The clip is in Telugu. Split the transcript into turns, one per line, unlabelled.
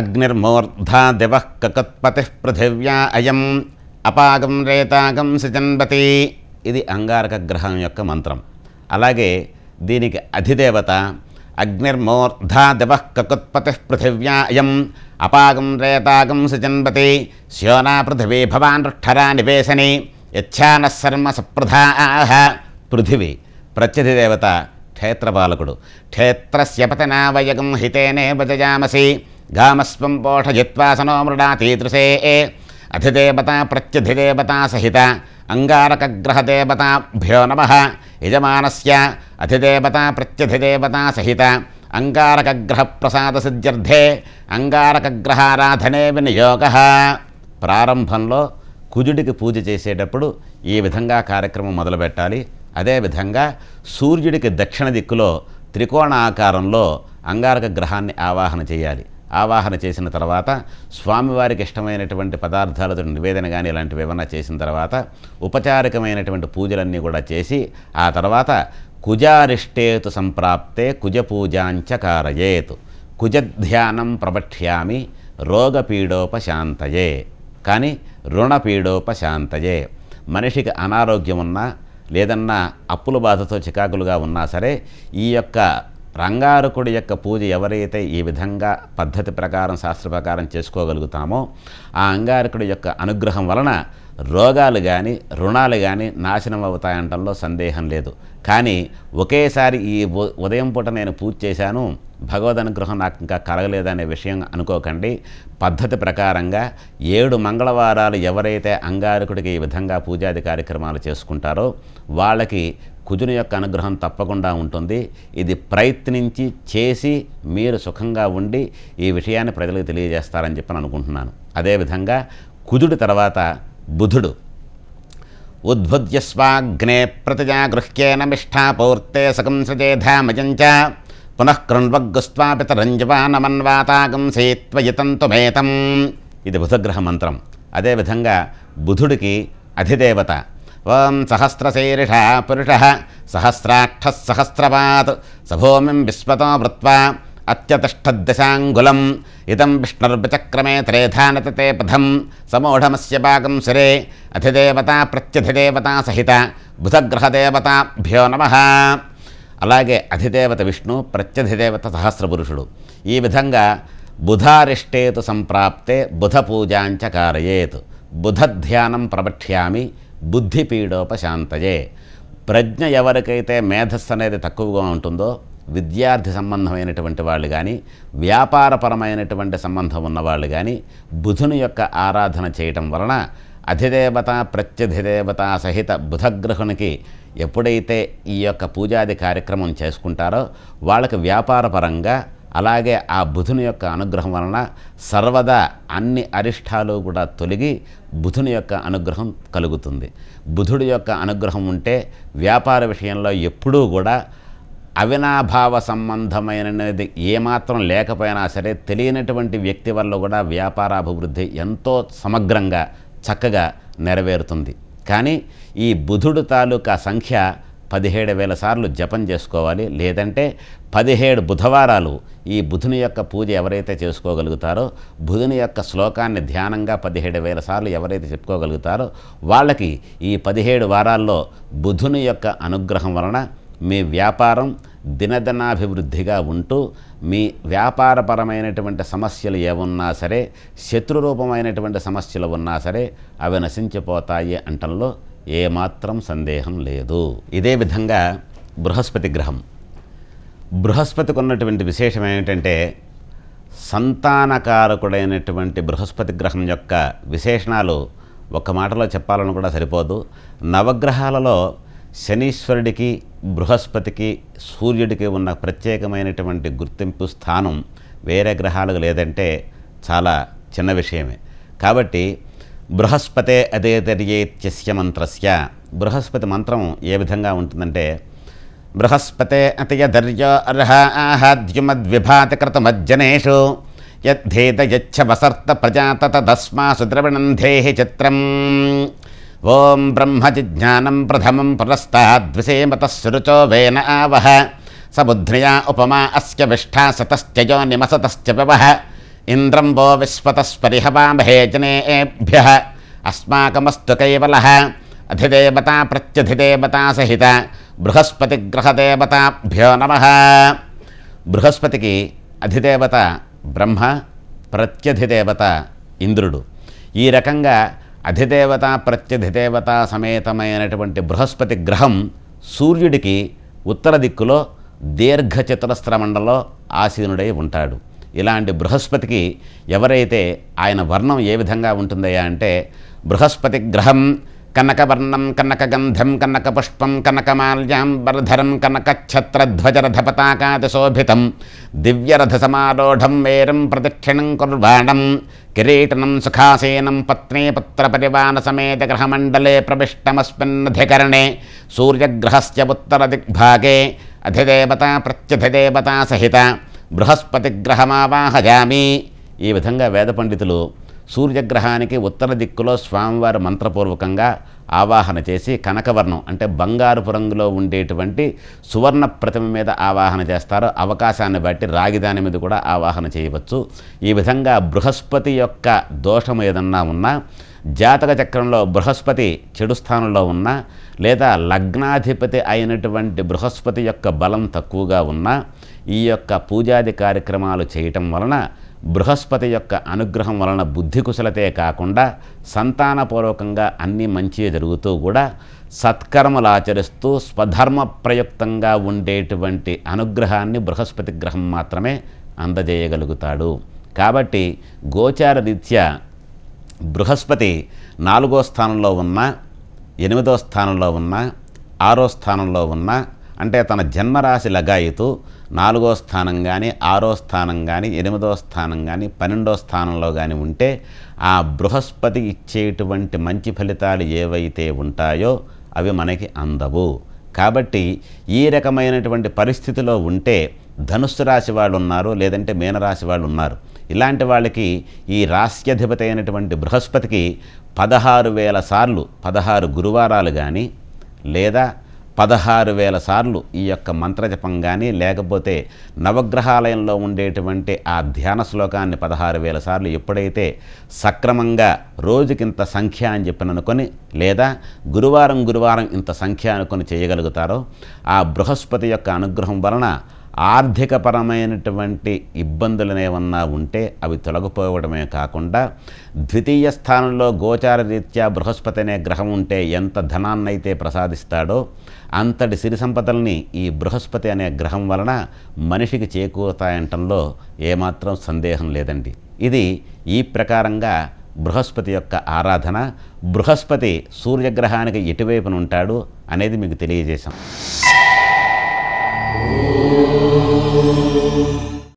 అగ్నిర్మూర్ధా దివః కకుత్పతిః పృథివ్యా అయం అపాగం రేతాగం సిజన్వతి. ఇది అంగారక గ్రహం యొక్క మంత్రం. అలాగే దీనికి అధిదేవత అగ్నిర్మూర్ధా దివః కకుత్పతిః పృథివ్యా అయం అపాగం రేతాగం సిజన్వతి. శ్యోనా పృథివీ భవానృష్ఠరా నివేశని యచ్ఛానః శర్మ సప్రధాః. పృథివీ ప్రత్యధిదేవత క్షేత్రపాలకుడు. క్షేత్రస్య పతనావయగం హితేనే భజయామసి గామస్వం పోషయిత్వాసనో మృడాతీదృశే. అధిదేవత ప్రత్యధిదేవత సహిత అంగారకగ్రహదేవతాభ్యో నమః. యజమానస్య అధిదేవత ప్రత్యధిదేవత సహిత అంగారకగ్రహ ప్రసాద సిద్ధ్యర్థే అంగారకగ్రహారాధనే వినియోగః. ప్రారంభంలో కుజుడికి పూజ చేసేటప్పుడు ఈ విధంగా కార్యక్రమం మొదలుపెట్టాలి. అదేవిధంగా సూర్యుడికి దక్షిణ దిక్కులో త్రికోణ ఆకారంలో అంగారక గ్రహాన్ని ఆవాహన చేయాలి. ఆవాహన చేసిన తర్వాత స్వామివారికి ఇష్టమైనటువంటి పదార్థాలతో నివేదన కానీ ఇలాంటివి ఏమన్నా చేసిన తర్వాత ఉపచారికమైనటువంటి పూజలన్నీ కూడా చేసి ఆ తర్వాత కుజారిష్టేతు సంప్రాప్తే కుజపూజాంచ కారయేత్. కుజధ్యానం ప్రపఠ్యామి రోగపీడోపశాంతయే. కానీ రుణపీడోపశాంతయే. మనిషికి అనారోగ్యం ఉన్నా లేదన్నా అప్పుల బాధతో చికాకులుగా ఉన్నా సరే ఈ యొక్క రంగారకుడి యొక్క పూజ ఎవరైతే ఈ విధంగా పద్ధతి ప్రకారం శాస్త్ర ప్రకారం చేసుకోగలుగుతామో ఆ అంగారకుడి యొక్క అనుగ్రహం వలన రోగాలు కానీ రుణాలు కానీ నాశనం అవుతాయంటంలో సందేహం లేదు. కానీ ఒకేసారి ఈ ఉదయం పూట నేను పూజ చేశాను భగవద్ అనుగ్రహం నాకు ఇంకా కలగలేదనే విషయం అనుకోకండి. పద్ధతి ప్రకారంగా 7 మంగళవారాలు ఎవరైతే అంగారకుడికి ఈ విధంగా పూజాది కార్యక్రమాలు చేసుకుంటారో వాళ్ళకి కుజుని యొక్క అనుగ్రహం తప్పకుండా ఉంటుంది. ఇది ప్రయత్నించి చేసి మీరు సుఖంగా ఉండి ఈ విషయాన్ని ప్రజలకు తెలియజేస్తారని చెప్పి అనుకుంటున్నాను. అదేవిధంగా కుజుడి తర్వాత బుధుడు. ఉద్భుజ్యస్వాగ్నే ప్రతిజాగృహ్యేన మిష్టాపూర్తే సకంసజేధామజంచ పునః కృణ్వగ్గుస్త్వా పితరంజవానమన్వాతాగం సేత్వయితంతుమేతం. ఇది బుధగ్రహ మంత్రం. అదేవిధంగా బుధుడికి అధిదేవత ఓం సహస్రశీర్ష పురుష సహస్రాక్ష సహస్రపాత్ సభూమిం విశ్వతో వృత్వా అత్యతిష్టదశాంగులం ఇదం విష్ణుర్విచక్రమే త్రేధానతతే పథం సమూఢమస్య భాగం శిరే అధిదేవత ప్రత్యధిదేవత సహిత బుధగ్రహదేవతాభ్యో నమః. అలాగే అధిదేవత విష్ణు ప్రత్యధిదేవత సహస్రపురుషుడు. ఈ విధంగా బుధారిష్టేతు సంప్రాప్తే బుధ పూజాంచ కారయేత్. బుధధ్యానం ప్రపఠ్యామి బుద్ధిపీడోపశాంతయే. ప్రజ్ఞ ఎవరికైతే మేధస్సు అనేది తక్కువగా ఉంటుందో విద్యార్థి సంబంధమైనటువంటి వాళ్ళు కానీ వ్యాపారపరమైనటువంటి సంబంధం ఉన్నవాళ్ళు కానీ బుధుని యొక్క ఆరాధన చేయటం వలన అధిదేవత ప్రత్యధిదేవత సహిత బుధగ్రహునికి ఎప్పుడైతే ఈ యొక్క పూజాది కార్యక్రమం చేసుకుంటారో వాళ్ళకి వ్యాపారపరంగా అలాగే ఆ బుధుని యొక్క అనుగ్రహం వలన సర్వదా అన్ని అరిష్టాలు కూడా తొలగి బుధుని యొక్క అనుగ్రహం కలుగుతుంది. బుధుడి యొక్క అనుగ్రహం ఉంటే వ్యాపార విషయంలో ఎప్పుడూ కూడా అవినాభావ సంబంధమైనది ఏమాత్రం లేకపోయినా సరే తెలియనటువంటి వ్యక్తి వల్ల కూడా వ్యాపారాభివృద్ధి ఎంతో సమగ్రంగా చక్కగా నెరవేరుతుంది. కానీ ఈ బుధుడు తాలూకా సంఖ్య 17,000 సార్లు జపం చేసుకోవాలి. లేదంటే 17 బుధవారాలు ఈ బుధుని యొక్క పూజ ఎవరైతే చేసుకోగలుగుతారో బుధుని యొక్క శ్లోకాన్ని ధ్యానంగా 17,000 సార్లు ఎవరైతే చెప్పుకోగలుగుతారో వాళ్ళకి ఈ 17 వారాల్లో బుధుని యొక్క అనుగ్రహం వలన మీ వ్యాపారం దినదినాభివృద్ధిగా ఉంటూ మీ వ్యాపారపరమైనటువంటి సమస్యలు ఏమున్నా సరే శత్రురూపమైనటువంటి సమస్యలు ఉన్నా సరే అవి నశించిపోతాయి అంటంలో ఏమాత్రం సందేహం లేదు. ఇదే విధంగా బృహస్పతి గ్రహం. బృహస్పతికి ఉన్నటువంటి విశేషం ఏమిటంటే సంతానకారకుడైనటువంటి బృహస్పతి గ్రహం యొక్క విశేషణాలు ఒక్క మాటలో చెప్పాలని కూడా సరిపోదు. నవగ్రహాలలో శనీశ్వరుడికి బృహస్పతికి సూర్యుడికి ఉన్న ప్రత్యేకమైనటువంటి గుర్తింపు స్థానం వేరే గ్రహాలకు లేదంటే చాలా చిన్న విషయమే. కాబట్టి బృహస్పతే అదేతర్యేత్యస్య మంత్రస్య. బృహస్పతి మంత్రం ఏ విధంగా ఉంటుందంటే బృహస్పతే అతియదర్యో అర్హాద్యుమద్విభాతి కృతమజ్జనేషు యద్ధేత యచ్చ వసర్త ప్రజాతత తస్మాసు ద్రవిణంధేహి చిత్రం. ఓం బ్రహ్మజిజ్ఞానం ప్రథమం పురస్తాద్విషేమతః వేన ఆవహ సబుద్ధ్రియా ఉపమా అస్య విష్ఠా సతశ్చయో నిమసతశ్చ పవః ఇంద్రం వో విశ్వతస్పరిహవామహే జనేభ్యః అస్మాకమస్తు కైవలః అధిదేవతా ప్రత్యధిదేవతా సహిత బృహస్పతిగ్రహదేవతాభ్యో నమః. బృహస్పతికి అధిదేవత బ్రహ్మ, ప్రత్యధిదేవత ఇంద్రుడు. ఈ రకంగా అధిదేవత ప్రత్యధిదేవత సమేతమైనటువంటి బృహస్పతి గ్రహం సూర్యుడికి ఉత్తర దిక్కులో దీర్ఘచతురస్ర మండలంలో ఆసీనుడై ఉంటాడు. ఇలాంటి బృహస్పతికి ఎవరైతే ఆయన వర్ణం ఏ విధంగా ఉంటుందయ్యా అంటే బృహస్పతి గ్రహం కనకవర్ణం కనకగంధం కనకపుష్పం కనకమాల్యాంబరధరం కనకఛత్రధ్వజరథపతాకాశోభితం దివ్యరథసమారోఢం మేరం ప్రదక్షిణం కుర్వాణం కిరీటనం సుఖాసీనం పత్నీ పుత్రపరివాన సమేత గ్రహమండలే ప్రవిష్టమస్మిన్నధికరణే సూర్యగ్రహస్య ఉత్తరదిగ్భాగే అధిదేవతా ప్రత్యధిదేవతా సహిత బృహస్పతిగ్రహమావాహయామి. ఈ విధంగా వేద పండితులు సూర్యగ్రహానికి ఉత్తర దిక్కులో స్వామివారి మంత్రపూర్వకంగా ఆవాహన చేసి కనకవర్ణం అంటే బంగారుపు రంగులో ఉండేటువంటి సువర్ణ ప్రతిమ మీద ఆవాహన చేస్తారు. అవకాశాన్ని బట్టి రాగిదాని మీద కూడా ఆవాహన చేయవచ్చు. ఈ విధంగా బృహస్పతి యొక్క దోషం ఏదన్నా ఉన్నా, జాతక చక్రంలో బృహస్పతి చెడు స్థానంలో ఉన్నా, లేదా లగ్నాధిపతి అయినటువంటి బృహస్పతి యొక్క బలం తక్కువగా ఉన్నా ఈ యొక్క పూజాది కార్యక్రమాలు చేయటం వలన బృహస్పతి యొక్క అనుగ్రహం వలన బుద్ధి కుశలతే కాకుండా సంతానపూర్వకంగా అన్నీ మంచిగా జరుగుతూ కూడా సత్కర్మలు ఆచరిస్తూ స్వధర్మ ప్రయుక్తంగా ఉండేటువంటి అనుగ్రహాన్ని బృహస్పతి గ్రహం మాత్రమే అందజేయగలుగుతాడు. కాబట్టి గోచార రీత్యా బృహస్పతి 4వ స్థానంలో ఉన్న, 8వ స్థానంలో ఉన్న, 6వ స్థానంలో ఉన్న అంటే తన జన్మరాశి లగాయితూ 4వ స్థానం కానీ, 6వ స్థానం కానీ, 8వ స్థానం కానీ, 12వ స్థానంలో కానీ ఉంటే ఆ బృహస్పతి ఇచ్చేటువంటి మంచి ఫలితాలు ఏవైతే ఉంటాయో అవి మనకి అందవు. కాబట్టి ఈ రకమైనటువంటి పరిస్థితిలో ఉంటే ధనుస్సు రాశి వాళ్ళు ఉన్నారు, లేదంటే మీనరాశి వాళ్ళు ఉన్నారు. ఇలాంటి వాళ్ళకి ఈ రాశ్యాధిపతి అయినటువంటి బృహస్పతికి 16,000 సార్లు 16 గురువారాలు కానీ, లేదా 16,000 సార్లు ఈ యొక్క మంత్రజపం కానీ, లేకపోతే నవగ్రహాలయంలో ఉండేటువంటి ఆ ధ్యాన శ్లోకాన్ని 16,000 సార్లు ఎప్పుడైతే సక్రమంగా రోజుకింత సంఖ్య అని చెప్పిననుకొని, లేదా గురువారం ఇంత సంఖ్య అనుకొని చేయగలుగుతారో ఆ బృహస్పతి యొక్క అనుగ్రహం వలన ఆర్థికపరమైనటువంటి ఇబ్బందులనేమన్నా ఉంటే అవి తొలగిపోవడమే కాకుండా ద్వితీయ స్థానంలో గోచార రీత్యా బృహస్పతి అనే గ్రహం ఉంటే ఎంత ధనాన్నైతే ప్రసాదిస్తాడో అంతటి సిరి సంపదల్ని ఈ బృహస్పతి అనే గ్రహం వలన మనిషికి చేకూరుతాయంటంలో ఏమాత్రం సందేహం లేదండి. ఇది ఈ ప్రకారంగా బృహస్పతి యొక్క ఆరాధన. బృహస్పతి సూర్యగ్రహానికి ఎటువైపున ఉంటాడు అనేది మీకు తెలియజేశాం.